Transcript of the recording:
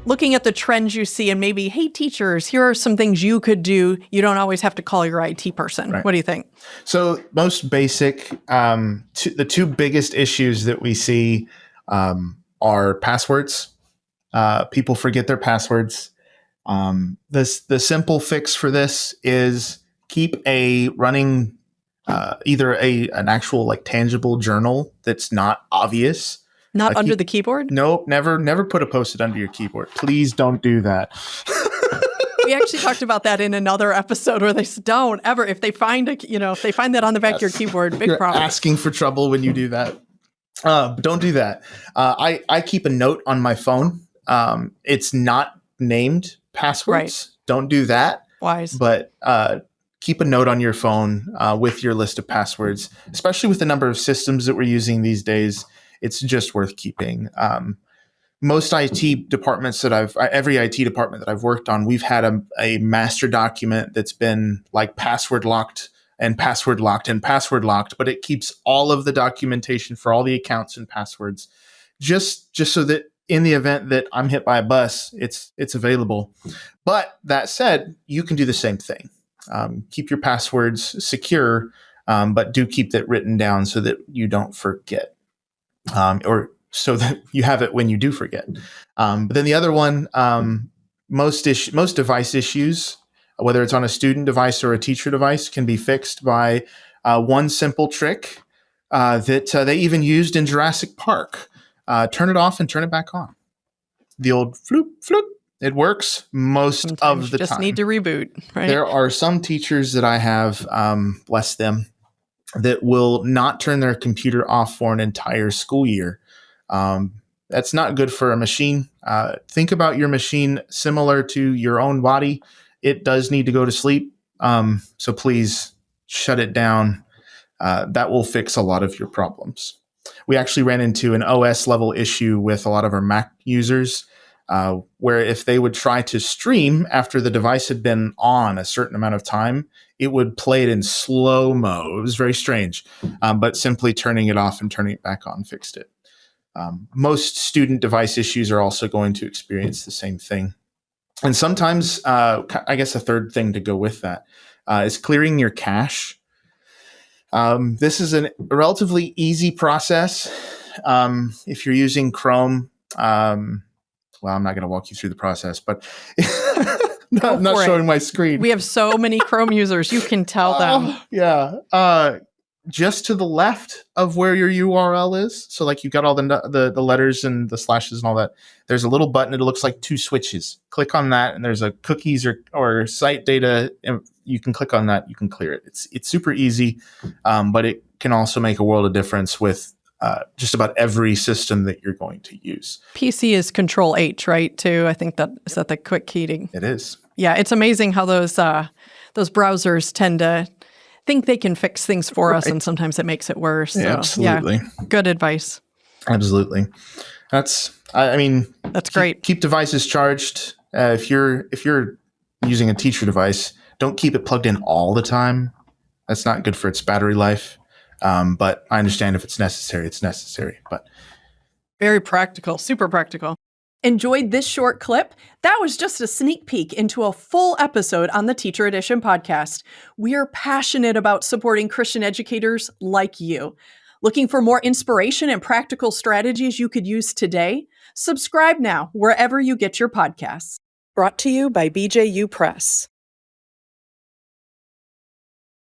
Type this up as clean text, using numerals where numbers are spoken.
looking at the trends you see and maybe, hey, teachers, here are some things you could do. You don't always have to call your IT person. Right. What do you think? So most basic, the two biggest issues that we see are passwords. People forget their passwords. The simple fix for this is keep a running either an actual like tangible journal that's not obvious. Not under the keyboard? Nope, never put a Post-it under your keyboard. Please don't do that. We actually talked about that in another episode where they said, don't ever, if they find that on the back of your keyboard, big problem. Asking for trouble when you do that. Don't do that. I keep a note on my phone. It's not named passwords. Right. Don't do that. Wise. But keep a note on your phone with your list of passwords, especially with the number of systems that we're using these days. It's just worth keeping. Most IT departments every IT department that I've worked on, we've had a master document that's been like password locked and password locked and password locked, but it keeps all of the documentation for all the accounts and passwords, just so that in the event that I'm hit by a bus, it's available. But that said, you can do the same thing. Keep your passwords secure, but do keep that written down so that you don't forget. Or so that you have it when you do forget. But then the other one, most device issues, whether it's on a student device or a teacher device, can be fixed by one simple trick that they even used in Jurassic Park. Turn it off and turn it back on. The old floop, floop. It works most of the time. Just need to reboot, right? There are some teachers that I have, bless them, that will not turn their computer off for an entire school year. That's not good for a machine. Think about your machine similar to your own body. It does need to go to sleep. So please shut it down. That will fix a lot of your problems. We actually ran into an OS level issue with a lot of our Mac users, where if they would try to stream after the device had been on a certain amount of time, it would play it in slow-mo. It was very strange, but simply turning it off and turning it back on fixed it. Most student device issues are also going to experience the same thing. And sometimes, I guess a third thing to go with that is clearing your cache. This is a relatively easy process. If you're using Chrome, well, I'm not going to walk you through the process, but I'm not showing my screen. We have so many Chrome users. You can tell them. Yeah. Just to the left of where your URL is. So like you've got all the letters and the slashes and all that. There's a little button. It looks like two switches. Click on that. And there's a cookies or site data. And you can click on that. You can clear it. It's super easy. But it can also make a world of difference with just about every system that you're going to use. PC is Control H, right? Too. I think is that the quick keying. It is. Yeah, it's amazing how those browsers tend to think they can fix things for us, and sometimes it makes it worse. Yeah, so, absolutely. Yeah, good advice. Absolutely. That's great. Keep devices charged. If you're using a teacher device, don't keep it plugged in all the time. That's not good for its battery life. But I understand if it's necessary, it's necessary. But very practical, super practical. Enjoyed this short clip? That was just a sneak peek into a full episode on the Teacher Edition podcast. We are passionate about supporting Christian educators like you. Looking for more inspiration and practical strategies you could use today? Subscribe now wherever you get your podcasts. Brought to you by BJU Press.